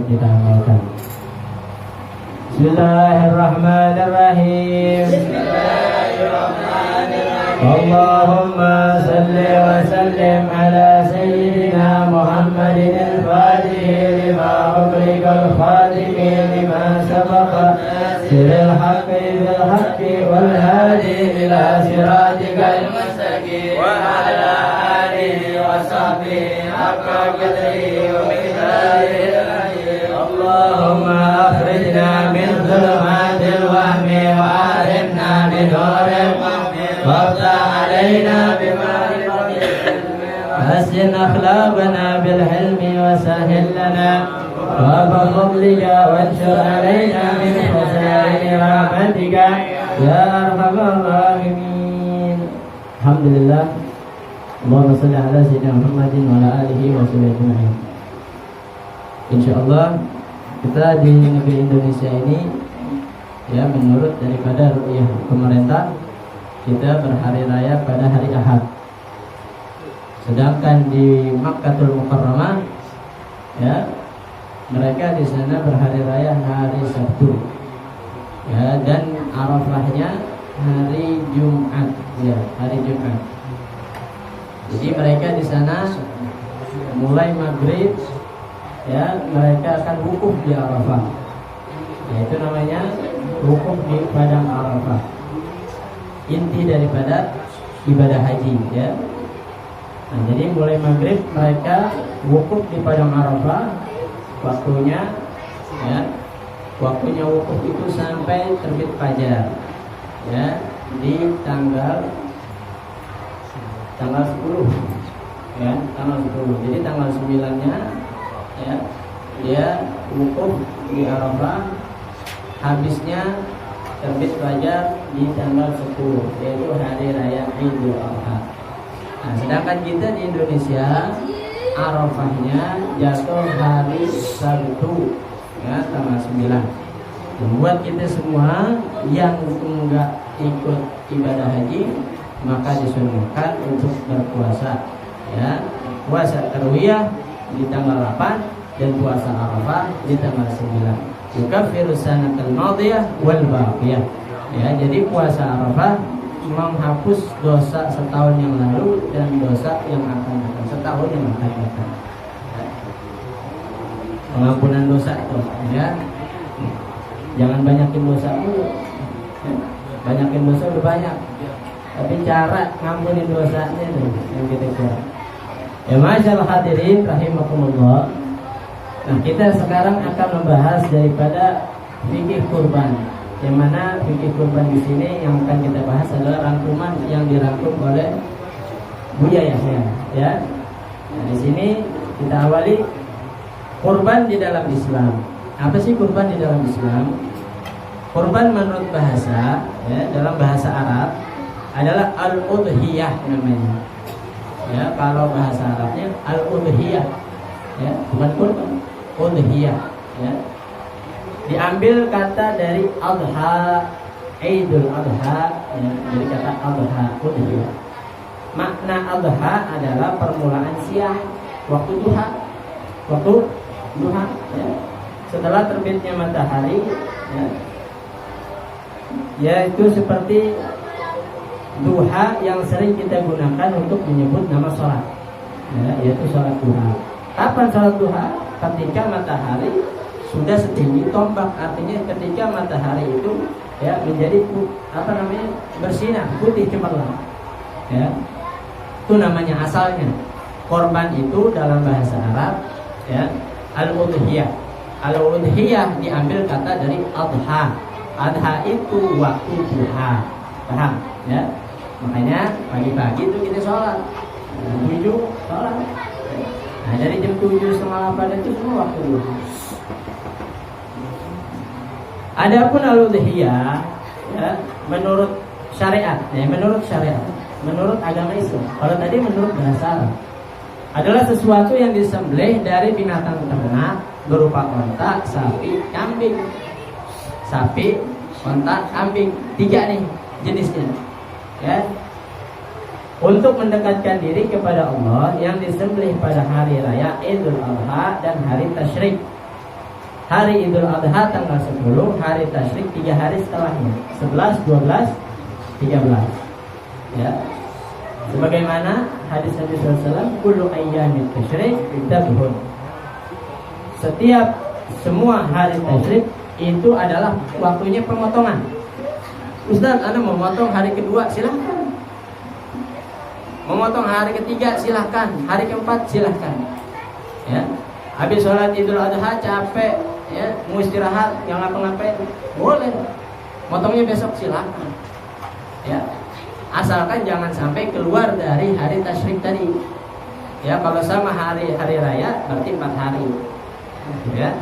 kita amalkan. Bismillahirrahmanirrahim. Allahumma salli wa sallim ala sayyidina Muhammadin al-Fatih lima ughliqa al-khatimi lima sabaqa siril haqqi bil haqqi wal hadi ila siratikal mustaqim wa ala alihi wa sahbihi haqqa qadrihi wa miqdarihi al-azim. Allahumma akhrijna min dhulumatil wahmi wa arimna bi nuril fahmi وافتح علينا بمعرفة العلم وحسن أخلاقنا بالحلم وسهل لنا باب فضلك وانشر علينا من خزائن رحمتك يا أرحم الراحمين. Alhamdulillah. Allahumma shalli ala sayyidina Muhammadin wa ala alihi wa sahbihi ajma'in. Insyaallah kita di negeri Indonesia ini ya, menurut daripada ru'yah pemerintah, kita berhari raya pada hari Ahad. Sedangkan di Makkahul Mukarramah ya, mereka di sana berhari raya hari Sabtu. Ya, dan Arafahnya hari Jumat, ya, hari Jumat. Jadi mereka di sana mulai maghrib ya, mereka akan wukuf di Arafah. Ya, itu namanya wukuf di padang Arafah. Inti daripada ibadah haji ya. Nah, jadi mulai maghrib mereka wukuf di padang Arafah. Waktunya ya, waktunya wukuf itu sampai terbit fajar ya, di tanggal 10 ya, tanggal 10. Jadi tanggal 9-nya ya, dia wukuf di Arafah, habisnya terbit fajar di tanggal 10, yaitu hari raya Idul Adha. Nah, sedangkan kita di Indonesia Arafahnya jatuh hari Sabtu ya, tanggal 9. Membuat kita semua yang enggak ikut ibadah haji maka disunahkan untuk berpuasa ya, puasa tarwiyah di tanggal 8 dan puasa Arafah di tanggal 9. Yukaffiru sanatal madiyah wal baqiyah. Ya, jadi puasa Arafah menghapus dosa setahun yang lalu dan dosa yang akan datang, setahun yang akan datang. Ya. Pengampunan dosa itu ya. Jangan banyakin dosa dulu. Ya. Banyakin dosa udah banyak. Tapi cara ngampunin dosanya itu yang kita kurang. Ya, masyaallah hadirin rahimakumullah. Nah, kita sekarang akan membahas daripada fikih kurban. Yang mana fikih kurban di sini yang akan kita bahas adalah rangkuman yang dirangkum oleh Buya Yahya, ya. Nah, di sini kita awali kurban di dalam Islam. Apa sih kurban di dalam Islam? Kurban menurut bahasa, ya, dalam bahasa Arab adalah al-udhiyah namanya. Ya, kalau bahasa Arabnya al-udhiyah, ya, bukan kurban. Udhiyah ya. Diambil kata dari adha, Idul Adha ya. Jadi kata adha, udhiyah. Makna adha adalah permulaan siang, waktu duha. Waktu duha ya. Setelah terbitnya matahari ya. Yaitu seperti duha yang sering kita gunakan untuk menyebut nama sholat ya, yaitu sholat duha. Kapan sholat duha? Ketika matahari sudah setinggi tombak, artinya ketika matahari itu ya menjadi bersinar putih cemerlang ya, itu namanya asalnya. Korban itu dalam bahasa Arab ya al-udhiyah. Al-udhiyah diambil kata dari adha. Adha itu waktu duha, paham ya? Makanya pagi-pagi itu kita sholat 7 sholat. Nah, dari jam 7 setengah 8 itu semua waktu dulu. Adapun al-udhiyah ya, menurut syariat, ya, menurut agama Islam. Kalau tadi menurut bahasa Arab, adalah sesuatu yang disembelih dari binatang ternak berupa onta, sapi, kambing. Sapi, onta, kambing, 3 nih jenisnya. Ya. Untuk mendekatkan diri kepada Allah yang disembelih pada hari raya Idul Adha dan hari Tasyrik. Hari Idul Adha tanggal 10, hari tasyrik 3 hari setelahnya, 11, 12, 13. Ya. Sebagaimana hadis Nabi SAW, kullu ayyamit tasyrik dzabhun. Setiap semua hari tasyrik itu adalah waktunya pemotongan. Ustaz, Anda mau memotong hari kedua, silahkan. Memotong hari ketiga, silahkan. Hari keempat, silahkan. Ya. Habis sholat Idul Adha capek, ya, mau istirahat, yang ngapa-ngapain, boleh. Motongnya besok, silahkan. Ya. Asalkan jangan sampai keluar dari hari tasyrik tadi. Ya, kalau sama hari raya berarti 4 hari. Ya.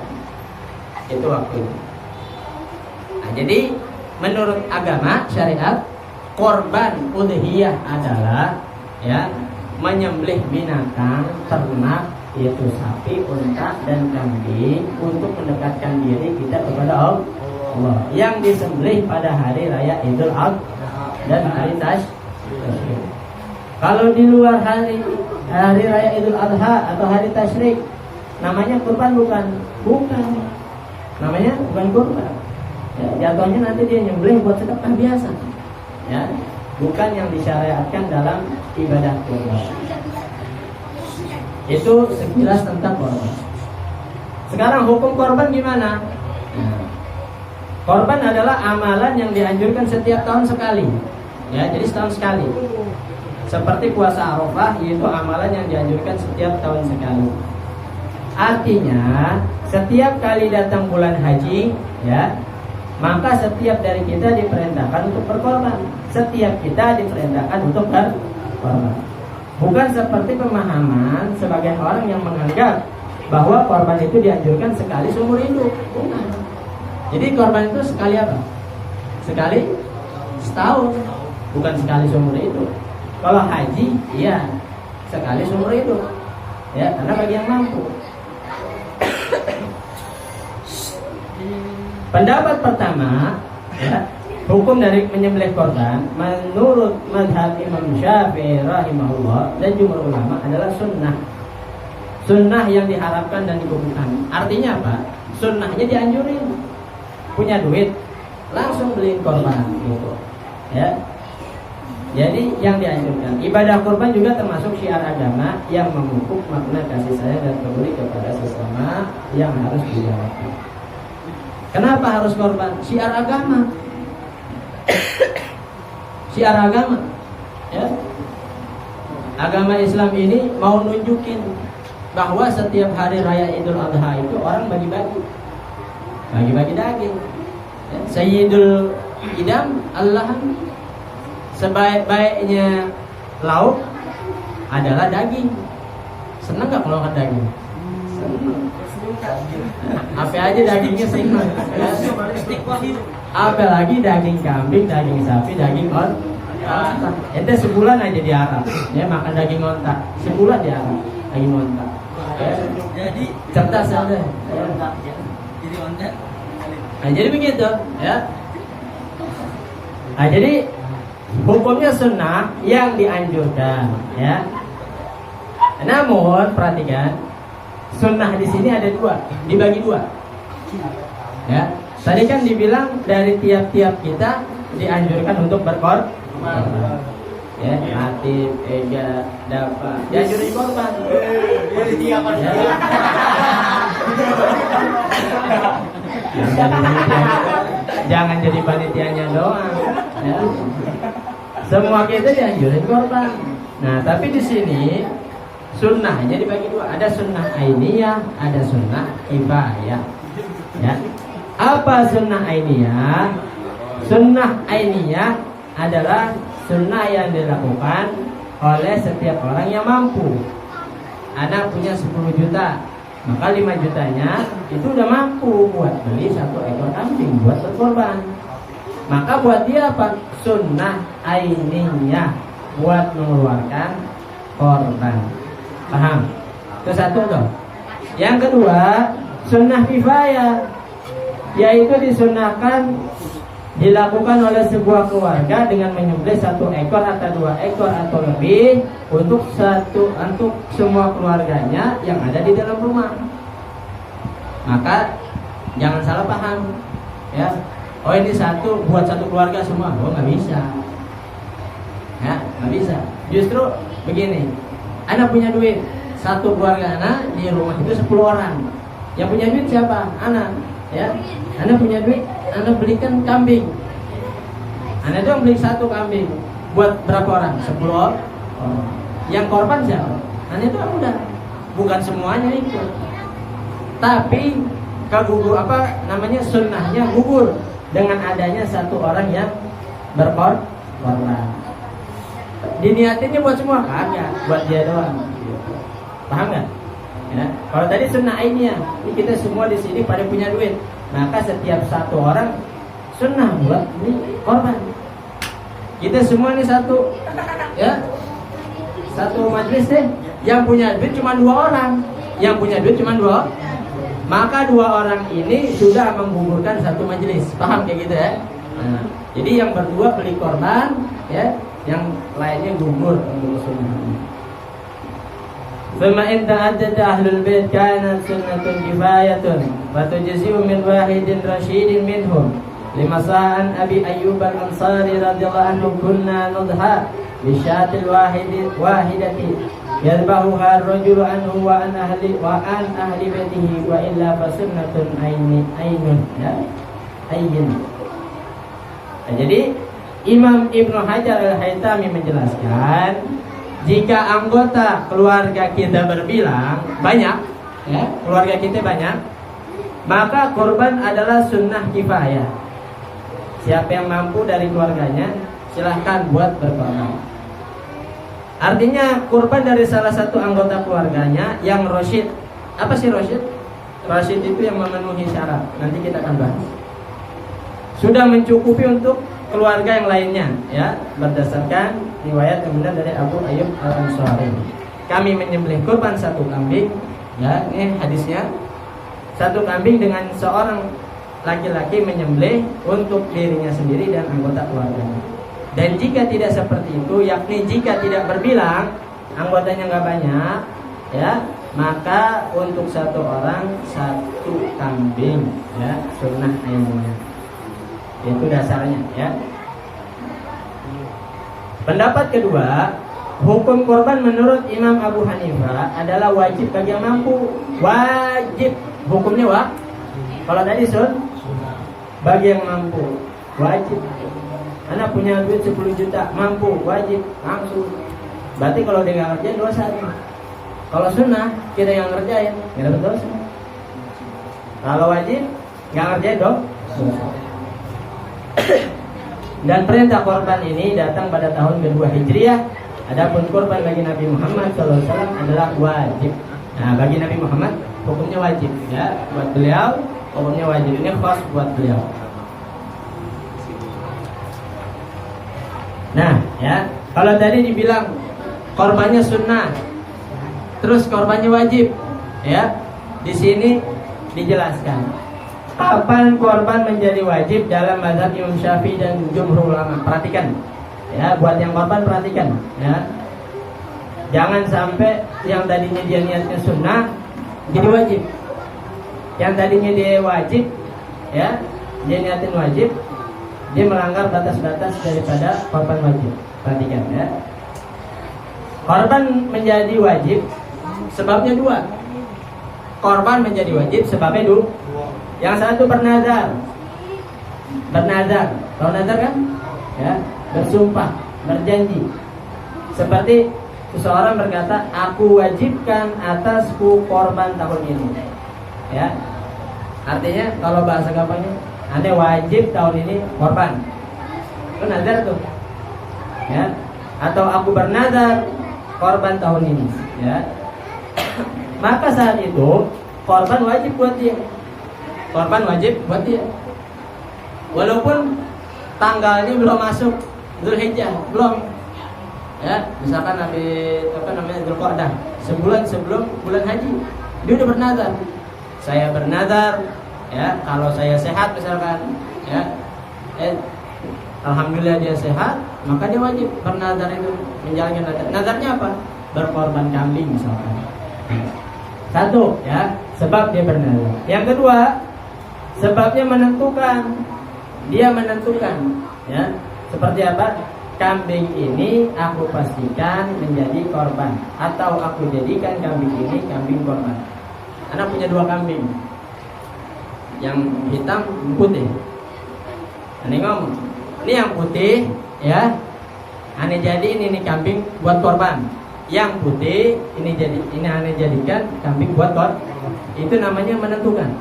Itu waktu. Nah, jadi menurut agama syariat, korban udhiyah adalah ya menyembelih binatang ternak, yaitu sapi, unta, dan kambing untuk mendekatkan diri kita kepada Allah yang disembelih pada hari raya Idul Adha dan hari tasyrik. Kalau di luar hari raya Idul Adha atau hari tasyrik, namanya kurban bukan. Namanya bukan kurban. Ya, jatuhnya nanti dia nyembelih buat sedekah biasa. Ya, bukan yang disyariatkan dalam ibadah kurban. Itu sekilas tentang korban. Sekarang hukum korban gimana? Korban adalah amalan yang dianjurkan setiap tahun sekali. Ya, jadi setahun sekali. Seperti puasa Arafah, yaitu amalan yang dianjurkan setiap tahun sekali. Artinya, setiap kali datang bulan haji, ya, maka setiap dari kita diperintahkan untuk berkorban. Setiap kita diperintahkan untuk berkorban. Bukan seperti pemahaman sebagian orang yang menganggap bahwa korban itu dianjurkan sekali seumur hidup. Bukan. Jadi korban itu sekali apa? Sekali setahun, bukan sekali seumur hidup. Kalau haji, iya sekali seumur hidup. Ya, karena bagi yang mampu. Pendapat pertama, ya, hukum dari menyembelih korban menurut mazhab Imam Syafi'i rahimahullah dan jumhur ulama adalah sunnah. Sunnah yang diharapkan dan dikukuhkan. Artinya apa? Sunnahnya dianjurin. Punya duit, langsung beliin korban gitu. Ya. Jadi yang dianjurkan. Ibadah korban juga termasuk syiar agama yang memupuk makna kasih sayang dan peduli kepada sesama yang harus dijalankan. Kenapa harus korban? Syiar agama. Syiar agama, ya. Agama Islam ini mau nunjukin bahwa setiap hari raya Idul Adha itu orang bagi-bagi daging. Ya. Sayyidul idam Allahan, sebaik-baiknya lauk adalah daging. Senang gak kalau makan daging? Senang. Apa aja dagingnya senang. Ya. Apalagi daging kambing, daging sapi, daging onta. Ente sebulan aja di Arab, ya makan daging onta. Sebulan di Arab, daging onta. Ya. Jadi cerdas ada. Jadi onta. Nah, jadi begitu, ya. Nah, jadi hukumnya sunnah yang dianjurkan, ya. Namun perhatikan, sunnah di sini ada dua, dibagi dua. Ya. Tadi kan dibilang dari tiap-tiap kita dianjurkan untuk berkorban. Ya, hati, ega, dapat. Dianjurin korban. Jangan jadi panitianya doang. Ya. Semua kita dianjurin korban. Nah, tapi di sini sunnahnya dibagi dua. Ada sunnah ainiyah, ada sunnah kifayah. Ya. Apa sunnah ainiyah? Sunnah ainiyah adalah sunnah yang dilakukan oleh setiap orang yang mampu. Anak punya 10 juta, maka 5 jutanya itu udah mampu buat beli 1 ekor kambing buat berkorban. Maka buat dia apa? Sunnah ainiyah, buat mengeluarkan korban. Paham? Itu satu dong. Yang kedua, sunnah kifayah, yaitu disunahkan dilakukan oleh sebuah keluarga dengan menyembelih 1 ekor atau 2 ekor atau lebih untuk semua keluarganya yang ada di dalam rumah. Maka Jangan salah paham, ya. Oh ini satu buat satu keluarga semua, oh nggak bisa, ya nggak bisa. Justru begini, anak punya duit, satu keluarga anak di rumah itu 10 orang. Yang punya duit siapa? Anak, ya. Anak punya duit, anak belikan kambing. Anak itu beli satu kambing, buat berapa orang? 10 orang. Yang korban siapa? Anak itu udah, bukan semuanya ikut. Tapi kegugur apa namanya sunnahnya gugur dengan adanya satu orang yang berkorban. Diniatinnya buat semua kagak, buat dia doang. Paham nggak? Ya. Kalau tadi sunnah ainnya, kita semua di sini pada punya duit, maka setiap satu orang sunnah buat ini korban. Kita semua ini satu, ya, satu majelis deh. Yang punya duit cuma 2 orang, yang punya duit cuma 2, maka 2 orang ini sudah menggugurkan satu majelis. Paham kayak gitu ya? Nah, jadi yang berdua beli korban, ya, yang lainnya gugur untuk sunnah. Fama in ta'addada ahlul bait kanat sunnatun kifayatun wa tujzi'u min wahidin rasyidin minhum. Limasa'an Abi Ayyub al-Ansari radhiyallahu anhu kunna nudha bi syatil wahidati yadbahuha ar-rajulu anhu wa an ahli baitihi wa illa fa sunnatun ainun, ya. Ayyin. Nah, jadi Imam Ibnu Hajar al-Haytami menjelaskan, jika anggota keluarga kita berbilang banyak, ya, keluarga kita banyak, maka kurban adalah sunnah kifayah. Siapa yang mampu dari keluarganya, silahkan buat berkorban. Artinya kurban dari salah satu anggota keluarganya yang rasyid. Apa sih rasyid? Rasyid itu yang memenuhi syarat. Nanti kita akan bahas. Sudah mencukupi untuk keluarga yang lainnya, ya, berdasarkan riwayat yang benar dari Abu Ayyub al-Ansari. Kami menyembelih kurban satu kambing, ya, ini hadisnya. Satu kambing dengan seorang laki-laki menyembelih untuk dirinya sendiri dan anggota keluarganya. Dan jika tidak seperti itu, yakni jika tidak berbilang, anggotanya nggak banyak, ya, maka untuk satu orang satu kambing, ya, sunnah ainnya. Itu dasarnya, ya. Pendapat kedua, hukum korban menurut Imam Abu Hanifah adalah wajib bagi yang mampu. Wajib, hukumnya kalau tadi bagi yang mampu, wajib. Anak punya duit 10 juta, mampu, wajib, langsung. Berarti kalau dia nggak ngerjain dosa. Kalau sunnah, kita yang ngerjain, nggak dapat dosa. Kalau wajib, nggak ngerjain dosa. Dan perintah korban ini datang pada tahun kedua Hijriah. Adapun korban bagi Nabi Muhammad SAW adalah wajib. Nah, bagi Nabi Muhammad hukumnya wajib, ya, buat beliau hukumnya wajib. Ini khas buat beliau. Nah, ya, kalau tadi dibilang korbannya sunnah, terus korbannya wajib, ya, di sini dijelaskan kapan korban menjadi wajib dalam mazhab Imam Syafi'i dan jumhur ulama. Perhatikan, ya, buat yang korban perhatikan, ya. Jangan sampai yang tadinya dia niatnya sunnah jadi wajib. Yang tadinya dia wajib, ya, dia niatin wajib, dia melanggar batas-batas daripada korban wajib. Perhatikan, ya. Korban menjadi wajib sebabnya 2. Korban menjadi wajib sebabnya 2. Yang satu bernazar. Bernazar, tahu nazar kan? Ya, bersumpah, berjanji. Seperti seseorang berkata, aku wajibkan atasku korban tahun ini. Ya. Artinya kalau bahasa gampangnya, Anda wajib tahun ini korban. Itu nazar tuh. Ya. Atau aku bernazar korban tahun ini, ya. Maka saat itu korban wajib buat dia. Korban wajib buat dia. Walaupun tanggalnya belum masuk Dzulhijjah, belum. Ya, misalkan Dzulqa'dah, sebulan sebelum bulan haji, dia udah bernazar. Saya bernazar, ya, kalau saya sehat misalkan, ya. Alhamdulillah dia sehat, maka dia wajib bernazar itu, menjalankan nazar. Nazarnya apa? Berkorban kambing misalkan. Satu, ya, sebab dia bernazar. Yang kedua, Sebabnya menentukan, dia menentukan, ya. Seperti apa? Kambing ini aku pastikan menjadi korban, atau aku jadikan kambing ini kambing korban. Anak punya 2 kambing, yang hitam, putih. Ini ngomong, ini yang putih, ya. Ane jadi ini kambing buat korban. Yang putih ini ane jadikan kambing buat korban. Itu namanya menentukan.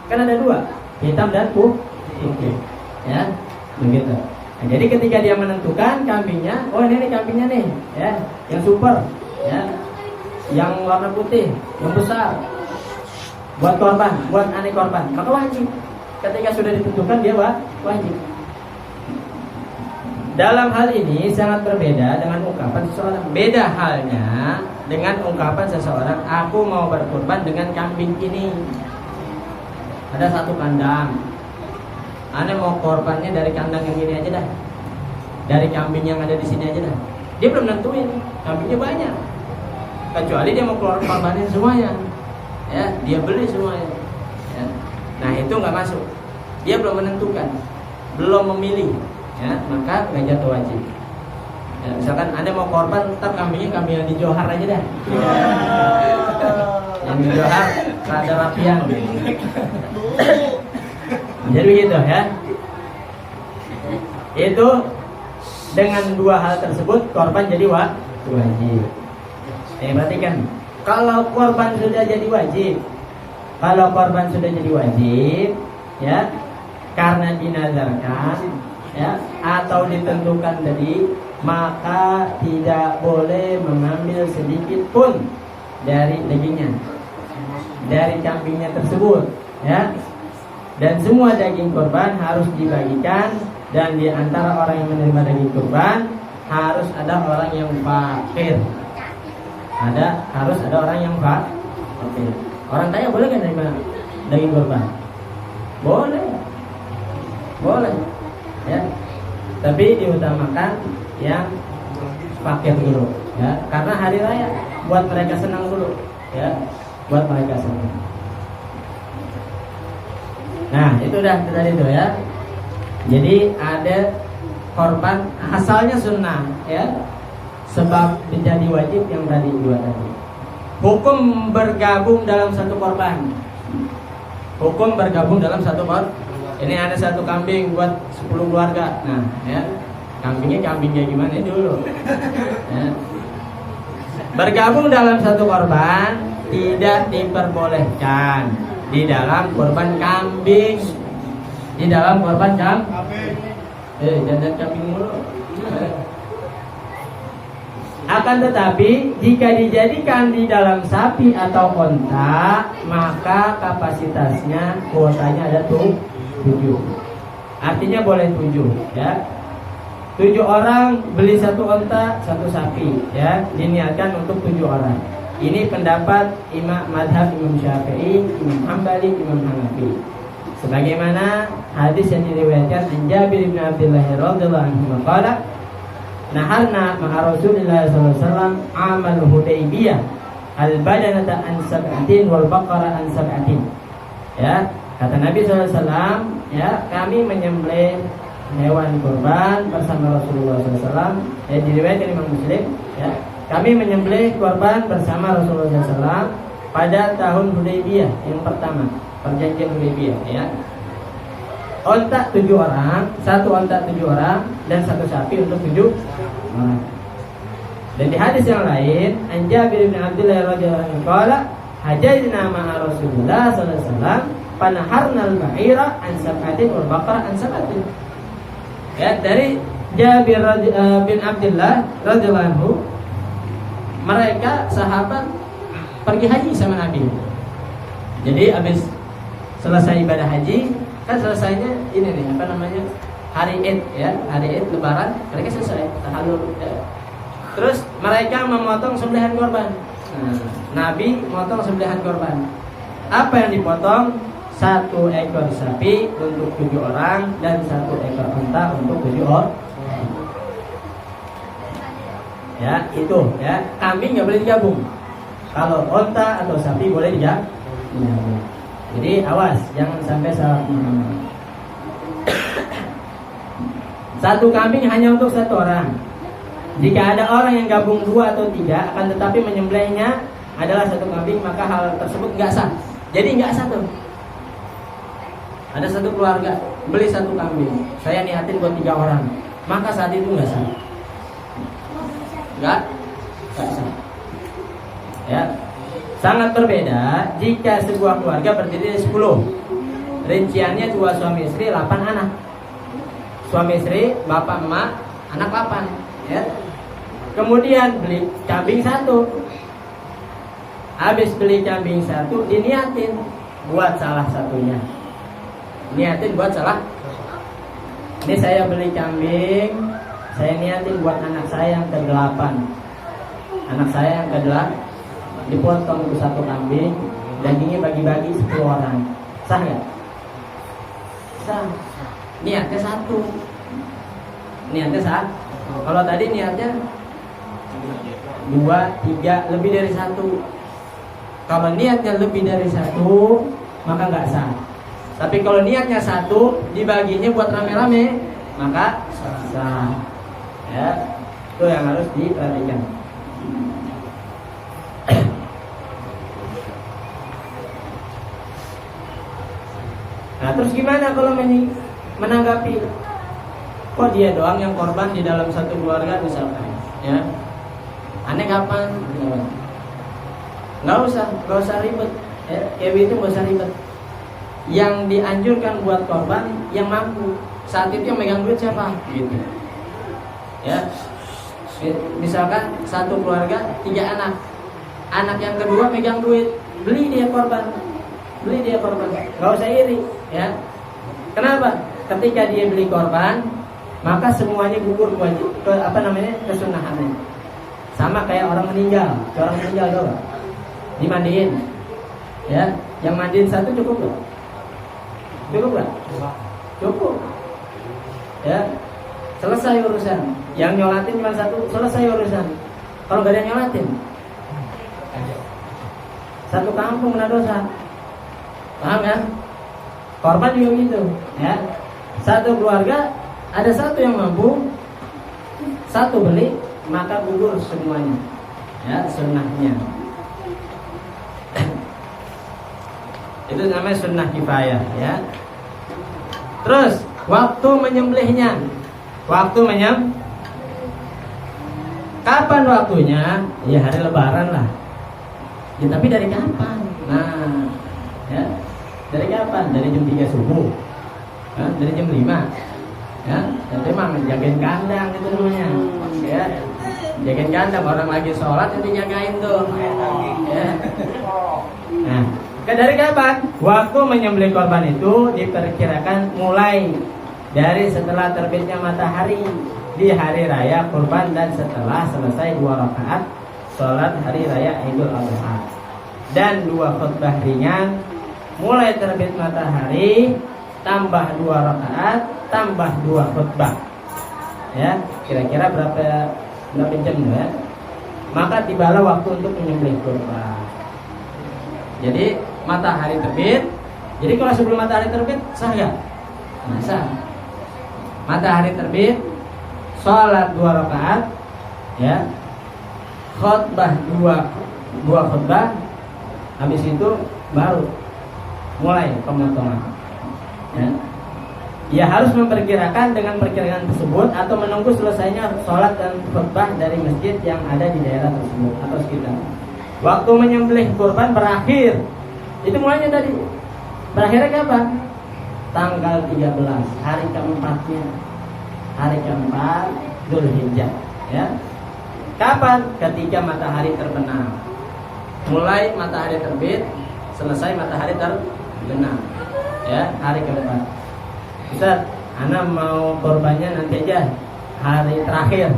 Kan ada 2, hitam dan putih, ya, begitu. Nah, jadi ketika dia menentukan kambingnya, oh ini kambingnya nih, ya, yang super, ya, yang warna putih, yang besar, buat korban, buat ane korban, maka wajib. Ketika sudah ditentukan dia wajib. Dalam hal ini sangat berbeda dengan ungkapan seseorang. Beda halnya dengan ungkapan seseorang, aku mau berkorban dengan kambing ini. Ada 1 kandang, ane mau korbannya dari kandang yang ini aja dah, dari kambing yang ada di sini aja dah. Dia belum nentuin, kambingnya banyak. Kecuali dia mau korbanin semuanya, ya, dia beli semuanya, ya. Nah itu nggak masuk. Dia belum menentukan, belum memilih, ya, maka nggak jatuh wajib. Ya, misalkan Anda mau korban, ntar kambing yang di Johar aja dah. Yang di Johar rada rapian. Jadi begitu, ya. Itu dengan 2 hal tersebut korban jadi wajib. Perhatikan, kalau korban sudah jadi wajib, ya, karena dinazarkan, ya, atau ditentukan tadi, maka tidak boleh mengambil sedikit pun dari dagingnya, dari kambingnya tersebut, ya. Dan semua daging kurban harus dibagikan, dan di antara orang yang menerima daging kurban harus ada orang yang fakir. Harus ada orang yang fakir. Orang kaya boleh kan menerima daging kurban? Boleh, ya. Tapi diutamakan yang fakir dulu, ya, karena hari raya buat mereka senang dulu, ya, buat mereka senang. Nah itu udah tadi itu, ya. Jadi ada korban asalnya sunnah, ya, sebab menjadi wajib yang tadi 2 tadi. Hukum bergabung dalam satu korban. Ini ada 1 kambing buat 10 keluarga. Nah, ya, kambingnya gimana dulu, ya. Bergabung dalam satu korban tidak diperbolehkan di dalam korban kambing. Jangan kambing mulu. Akan tetapi jika dijadikan di dalam sapi atau onta, maka kapasitasnya, kuotanya ada 7. Artinya boleh 7, ya. 7 orang beli 1 onta, 1 sapi, ya, diniatkan untuk 7 orang. Ini pendapat madhab Imam Syafi'i, Imam Hambali, Imam Hanafi. Sebagaimana hadis yang diriwayatkan an Jabir bin Abdullah radhiyallahu anhu qala, naharna ma'a Rasulillah sallallahu alaihi wasallam amal Hudaybiyah al-badanata an sab'atin wal baqara an sab'atin. Ya, kata Nabi sallallahu alaihi wasallam, ya, kami menyembelih hewan kurban bersama Rasulullah sallallahu alaihi wasallam. Diriwayatkan Imam Muslim, ya. Kami menyembelih kurban bersama Rasulullah SAW pada tahun Hudaybiyah yang pertama, perjanjian Hudaybiyah, ya. Onta 7 orang, 1 onta 7 orang, dan 1 sapi untuk 7 orang. Dan di hadis yang lain, an Jabir bin Abdullah radhiyallahu anhu qala, hajajna ma'a Rasulullah sallallahu alaihi wasallam fanaharna al-ba'ira an sab'atin wal baqara an sab'atin. Ya, dari Jabir bin Abdullah radhiyallahu anhu, mereka sahabat pergi haji sama Nabi. Jadi habis selesai ibadah haji, kan selesainya ini nih, apa namanya, hari Id, ya, hari Id Lebaran, mereka selesai tahallul, ya. Terus mereka memotong sembelihan korban. Nabi memotong sembelihan korban. Apa yang dipotong? 1 ekor sapi untuk 7 orang dan 1 ekor unta untuk 7 orang. Ya, itu, ya. Kambing nggak boleh digabung. Kalau onta atau sapi boleh digabung. Jadi awas, jangan sampai salah. Satu kambing hanya untuk satu orang. Jika ada orang yang gabung 2 atau 3, akan tetapi menyembelihnya adalah satu kambing, maka hal tersebut nggak sah. Jadi nggak sah tuh. Ada satu keluarga beli satu kambing, saya niatin buat 3 orang, maka saat itu nggak sah. Nggak sah. Ya, sangat berbeda jika sebuah keluarga berdiri dari 10. Rinciannya 2 suami istri, 8 anak. Suami istri, bapak emak, anak 8. Ya. Kemudian beli kambing 1. Habis beli kambing 1, diniatin buat salah satunya. Niatin buat salah. Ini saya beli kambing, saya niatin buat anak saya yang ke-8. Anak saya yang ke-8 dipotong itu satu kambing, dagingnya bagi-bagi 10 orang. Sah nggak? Sah. Niatnya 1. Niatnya sah. Kalau tadi niatnya 2, 3, lebih dari 1. Kalau niatnya lebih dari 1, maka nggak sah. Tapi kalau niatnya 1, dibaginya buat rame-rame, maka sah. Ya, itu yang harus diperhatikan. Nah, terus gimana kalau menanggapi? Kok dia doang yang korban di dalam satu keluarga misalkan? Ya, aneh kapan? Nggak usah ribet. Ya, kayak itu nggak usah ribet. Yang dianjurkan buat korban yang mampu. Saat itu yang megang duit siapa? Gitu. Ya, misalkan satu keluarga 3 anak. Anak yang kedua megang duit, beli dia korban. Nggak usah iri. Ya, kenapa? Ketika dia beli korban, maka semuanya gugur kesunahannya. Sama kayak orang meninggal. Orang meninggal doang dimandiin. Ya, yang mandiin 1 cukup nggak? Cukup. Ya, selesai urusan. Yang nyolatin cuma 1, selesai urusan. Kalau gak ada yang nyolatin, satu kampung kena dosa. Paham kan? Korban juga gitu. Ya, satu keluarga ada 1 yang mampu, 1 beli, maka gugur semuanya. Ya, sunnahnya. Itu namanya sunnah kifayah. Ya. Terus waktu menyembelihnya. Kapan waktunya? Ya hari Lebaran lah. Ya, tapi dari kapan? Nah, ya, dari kapan? Dari jam 3 subuh. Ya, dari jam 5. Ya, itu memang jagain kandang itu namanya. Ya, jagain kandang, orang lagi sholat itu dijagain tuh. Ya. Nah, dari kapan? Waktu menyembelih korban itu diperkirakan mulai dari setelah terbitnya matahari di hari raya kurban dan setelah selesai 2 rakaat sholat hari raya Idul Adha dan 2 khutbah ringan mulai terbit matahari tambah 2 rakaat tambah 2 khutbah. Ya, kira-kira berapa jam ya? Maka tibalah waktu untuk menyembelih kurban. Jadi matahari terbit. Jadi kalau sebelum matahari terbit sah nggak? Nah, sah. Matahari terbit, sholat 2 rakaat, ya, khutbah 2 khutbah, habis itu baru mulai pemotongan. Ya, harus memperkirakan dengan perkiraan tersebut atau menunggu selesainya sholat dan khutbah dari masjid yang ada di daerah tersebut atau sekitar. Waktu menyembelih kurban berakhir. Itu mulainya tadi. Berakhirnya kapan? Tanggal 13, hari keempatnya. Hari keempat Dzulhijjah. Ya. Kapan? Ketika matahari terbenam. Mulai matahari terbit, selesai matahari terbenam. Ya, hari keempat. Ustaz, ana mau korbannya nanti aja hari terakhir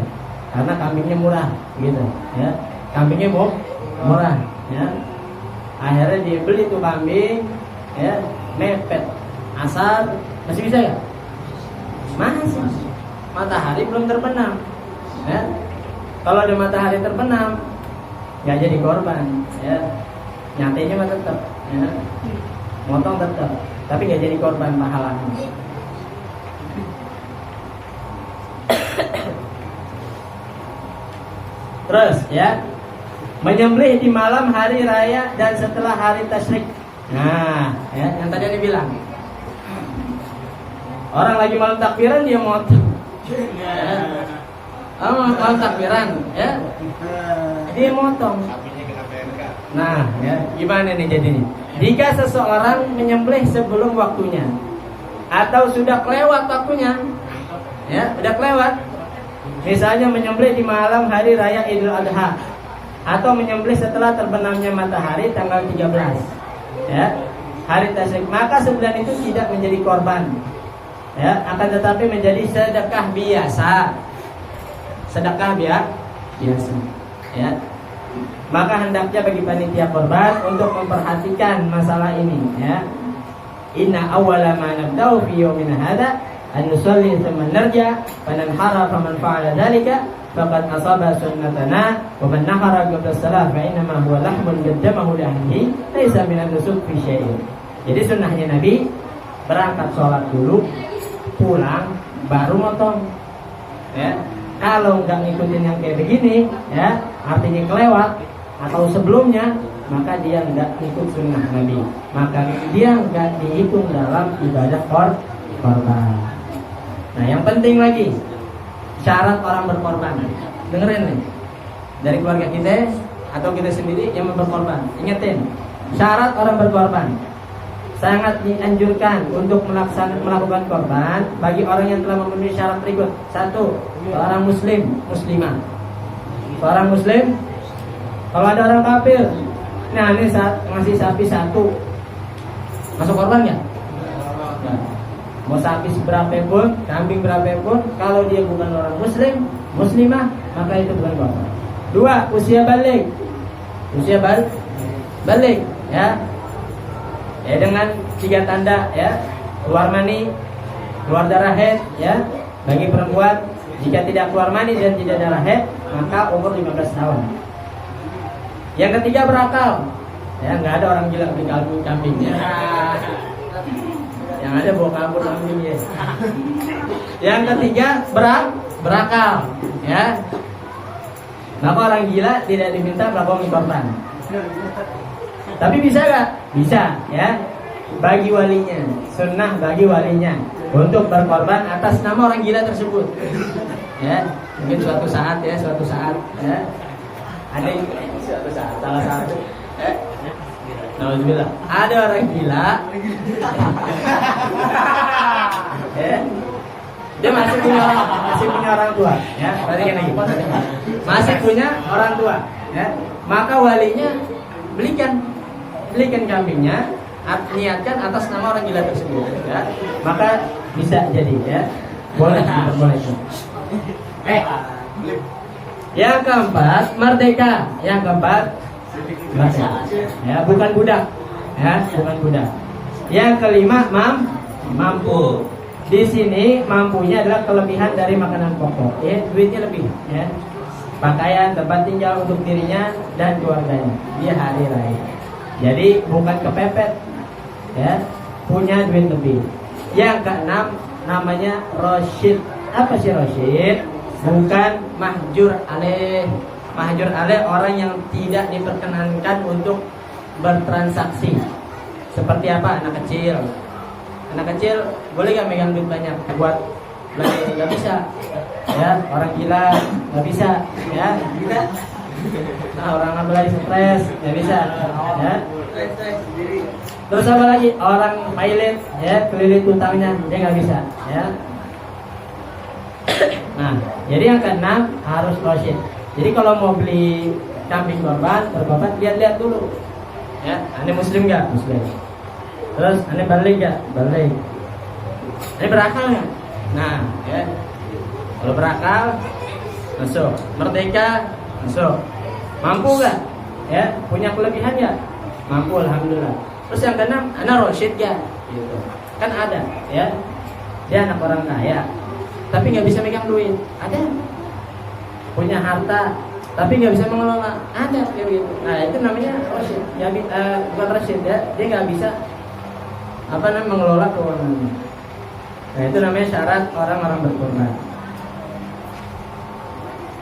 karena kambingnya murah gitu, ya. Kambingnya murah, ya. Akhirnya dia beli tuh kambing, ya, mepet asar, masih bisa ya? Masih. Matahari belum terbenam, ya. Kalau ada matahari terbenam, nggak jadi korban, ya. Nyatanya mah tetap, ya. motong tetap, tapi nggak jadi korban pahalanya. Terus ya, menyembelih di malam hari raya dan setelah hari tasyrik. Nah, ya, yang tadi dia bilang, orang lagi malam takbiran dia motong. Ya. Malam takbiran, ya, dia motong. Nah, ya, gimana nih jadinya? Jika seseorang menyembelih sebelum waktunya atau sudah kelewat waktunya, ya, sudah kelewat. Misalnya menyembelih di malam hari raya Idul Adha atau menyembelih setelah terbenamnya matahari tanggal 13, ya, hari tasyrik, maka sembilan itu tidak menjadi korban, ya, akan tetapi menjadi sedekah biasa. Sedekah biasa, ya. Maka hendaknya bagi panitia korban untuk memperhatikan masalah ini, ya. Inna awwala ma nabda'u fi yawmina hadza an nusalli thumma narja faman hara faman fa'ala dzalika faqad asaba sunnatana wa man nahara qabla as-salat fa inna ma huwa lahmun qaddamahu li ahlihi laisa min an-nusuk fi syai'in. Jadi sunnahnya Nabi berangkat sholat dulu, pulang baru motong, ya. Kalau nggak ngikutin yang kayak begini, ya, artinya kelewat atau sebelumnya, maka dia nggak ikut sunnah Nabi, maka dia nggak dihitung dalam ibadah korban. Nah, yang penting lagi syarat orang berkorban. Dengerin nih, dari keluarga kita atau kita sendiri yang berkorban, ingetin syarat orang berkorban. Sangat dianjurkan untuk melakukan korban bagi orang yang telah memenuhi syarat berikut. 1. Seorang muslim, muslimah. Seorang muslim. Kalau ada orang kafir, nah ini saat ngasih sapi 1, masuk korban nggak? Nah, mau sapi seberapa pun, kambing berapa pun, kalau dia bukan orang muslim, muslimah, maka itu bukan korban. 2. Usia balik. Usia balik, ya. Ya, dengan 3 tanda, ya, keluar mani, keluar darah haid, ya. Bagi perempuan, jika tidak keluar mani dan tidak darah haid, maka umur 15 tahun. Yang ketiga berakal, ya, nggak ada orang gila beli kambing, ya. Yang ada bawa kabur kambing, ya. Yang ketiga berakal, ya. Maka orang gila tidak diminta melakukan korban. Tapi bisa gak? Bisa, ya. Bagi walinya, sunnah bagi walinya untuk berkorban atas nama orang gila tersebut, ya. Mungkin suatu saat, ya, ya. Ada yang suatu saat, salah satu, alhamdulillah, ada orang gila, ya. Dia masih punya orang tua, ya. Perhatikan lagi, masih punya orang tua, ya. Maka walinya belikan kambingnya, niatkan atas nama orang gila tersebut, ya. Maka bisa jadi, ya, boleh. Yang keempat merdeka, ya, bukan budak, ya, bukan budak. Yang kelima mampu. Di sini mampunya adalah kelebihan dari makanan pokok, ya, duitnya lebih, ya. Pakaian, tempat tinggal untuk dirinya dan keluarganya di hari raya. Jadi bukan kepepet, ya, punya duit lebih. Yang keenam namanya Rosyid. Apa sih Rosyid? Bukan mahjur alaih. Mahjur alaih orang yang tidak diperkenankan untuk bertransaksi. Seperti apa? Anak kecil. Anak kecil boleh gak megang duit banyak buat belanja? Gak bisa, ya. Orang gila gak bisa, ya. Gila. Nah, orang lagi stres gak bisa, ya. Terus apa lagi? Orang pilot, ya, kelilit utangnya dia gak bisa, ya. Nah, jadi yang keenam harus rosyid. Jadi kalau mau beli kambing korban, berkorban, lihat-lihat dulu, ya. Ane muslim gak? Muslim. Terus ane balik gak? Balik. Ane berakal gak? Nah, ya. Kalau berakal, masuk. Merdeka, masuk. Mampu gak? Ya, punya kelebihan gak? Mampu, alhamdulillah. Terus yang keenam, anak rosyid gak? Gitu. Kan ada, ya. Dia anak orang kaya, tapi nggak bisa megang duit. Ada. Punya harta, tapi nggak bisa mengelola. Ada kayak gitu. Nah, itu namanya rosyid. Ya, bukan rosyid, ya. Dia nggak bisa mengelola keuangannya. Nah, itu namanya syarat orang-orang berkorban.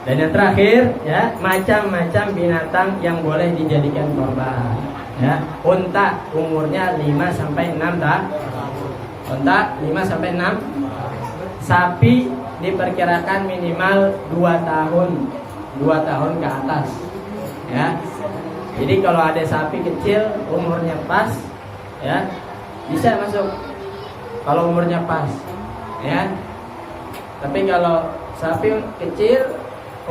Dan yang terakhir, ya, macam-macam binatang yang boleh dijadikan korban. Ya, unta umurnya 5 sampai 6 tahun. Unta 5 sampai 6. Sapi diperkirakan minimal 2 tahun. 2 tahun ke atas. Ya. Jadi kalau ada sapi kecil umurnya pas, ya, bisa masuk. Kalau umurnya pas, ya. Tapi kalau sapi kecil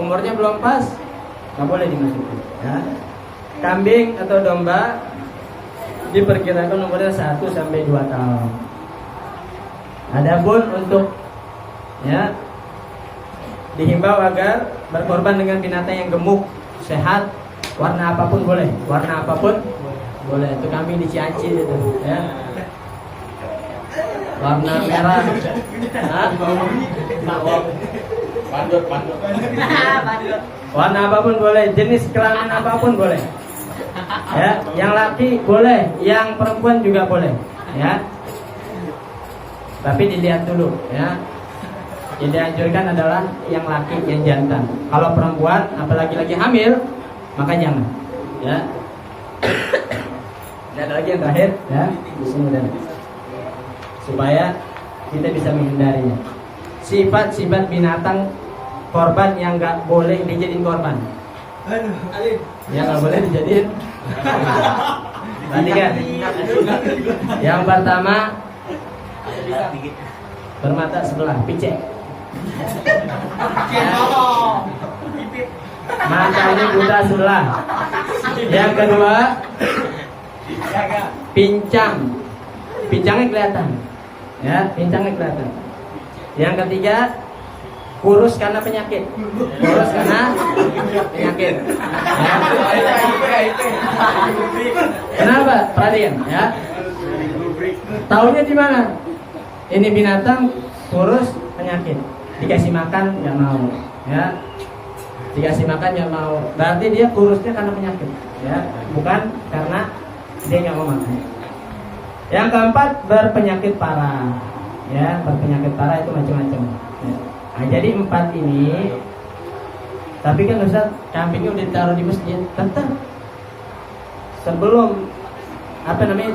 umurnya belum pas, nggak boleh dimasukin. Ya. Kambing atau domba diperkirakan umurnya 1 sampai 2 tahun. Adapun untuk, ya, dihimbau agar berkorban dengan binatang yang gemuk, sehat, warna apapun boleh. Warna apapun boleh. Itu kambing di Cianci itu, ya. Warna merah. Bandot. Warna apapun boleh, jenis kelamin apapun boleh. Ya, yang laki boleh, yang perempuan juga boleh, ya. Tapi dilihat dulu, ya. Yang dianjurkan adalah yang laki, yang jantan. Kalau perempuan, apalagi lagi hamil, maka jangan, ya. Dan ada lagi yang terakhir, ya. Di sini dan supaya kita bisa menghindarinya. Sifat-sifat binatang korban yang nggak boleh dijadiin korban. Ya, nggak boleh dijadiin. Tadi kan. Yang pertama, bermata sebelah, picek. Ya. Matanya buta sebelah. Yang kedua, pincang. Pincangnya kelihatan. Ya, pincangnya kelihatan. Yang ketiga, kurus karena penyakit. Kurus karena penyakit. Ya. Kenapa? Perhatian, ya. Taunya di mana? Ini binatang kurus penyakit. Dikasih makan nggak mau, ya. Dikasih makan nggak mau. Berarti dia kurusnya karena penyakit, ya. Bukan karena dia nggak mau makan. Yang keempat, berpenyakit parah. Ya, berpenyakit parah itu macam-macam. Ya. Nah, jadi 4 ini. Tapi kan Ustaz, kambingnya udah ditaruh di masjid, tetap sebelum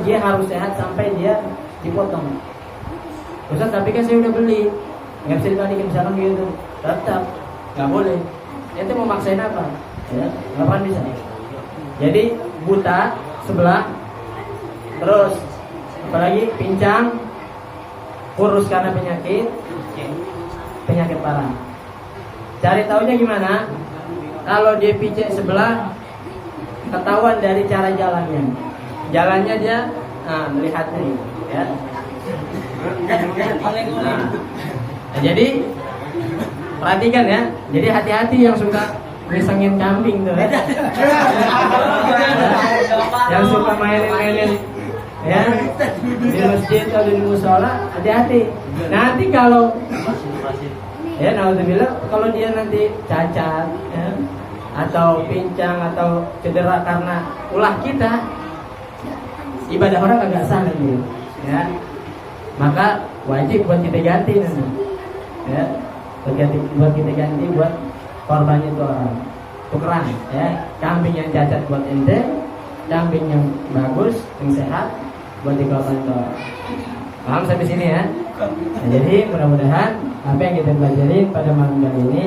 dia harus sehat sampai dia dipotong. Ustaz, tapi kan saya udah beli, nggak bisa dibandingin misalkan gitu. Tetap nggak boleh. Itu mau maksain apa? Ya, nggak akan bisa. Jadi buta sebelah, terus apalagi pincang, kurus karena penyakit parah. Cari taunya gimana? Kalau dia picek sebelah, ketahuan dari cara jalannya. Jalannya dia melihatnya, ya. Nah, jadi perhatikan, ya. Jadi hati-hati yang suka ngisengin kambing tuh, ya. Yang suka mainin, ya, di masjid atau di musola, hati-hati. Nanti kalau, ya, naudzubillah, kalau dia nanti cacat, ya, atau pincang atau cedera karena ulah kita, ibadah orang agak sah gitu, ya. Maka wajib buat kita ganti nanti, ya. Buat kita ganti buat korbannya itu orang. Tukeran, ya. Kambing yang cacat buat ente, kambing yang bagus, yang sehat buat di korban itu. Paham sampai sini, ya? Nah, jadi mudah-mudahan apa yang kita pelajari pada malam kali ini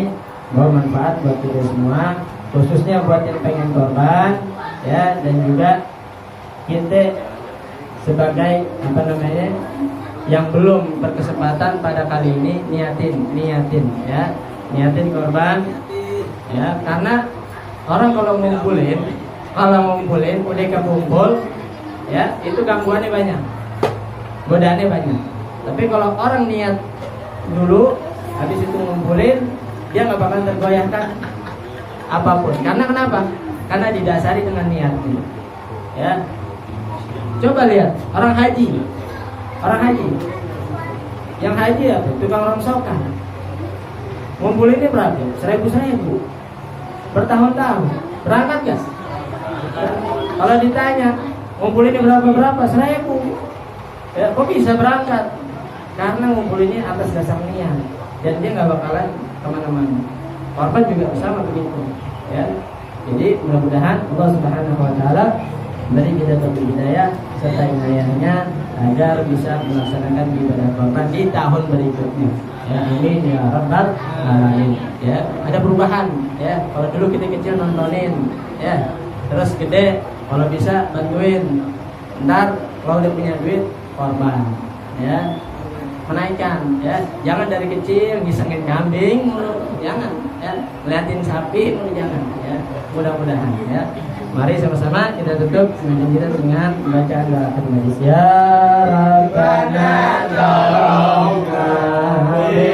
bawa manfaat buat kita semua, khususnya buat yang pengen korban, ya, dan juga kita sebagai yang belum berkesempatan pada kali ini niatin, ya, niatin korban, ya, karena orang kalau ngumpulin udah kekumpul, ya, itu gangguannya banyak, godaannya banyak. Tapi kalau orang niat dulu, habis itu ngumpulin, dia nggak bakal tergoyahkan apapun. Karena kenapa? Karena didasari dengan niat, ya. Coba lihat orang haji, yang haji apa? Tukang rongsokan. Ngumpulinnya berapa? 1.000 bertahun-tahun. Berangkat gak? Kalau ditanya ngumpulinnya berapa? 1.000. Ya, kok bisa berangkat? Karena ngumpulinnya atas dasar niat dan dia nggak bakalan kemana-mana. Korban juga sama begitu, ya. Jadi mudah-mudahan Allah Subhanahu Wa Taala beri kita taufik hidayah serta inayahnya agar bisa melaksanakan ibadah korban di tahun berikutnya. Ya, amin ya rabbal alamin. Ya, ada perubahan. Ya, kalau dulu kita kecil nontonin, ya, terus gede kalau bisa bantuin. Ntar kalau udah punya duit korban, ya, menaikkan, ya, jangan dari kecil ngisengin kambing, jangan, ya, ngeliatin sapi, jangan, ya, mudah-mudahan, ya. Mari sama-sama kita tutup ngaji kita dengan bacaan doa majlis. Ya Rabbana tolong kami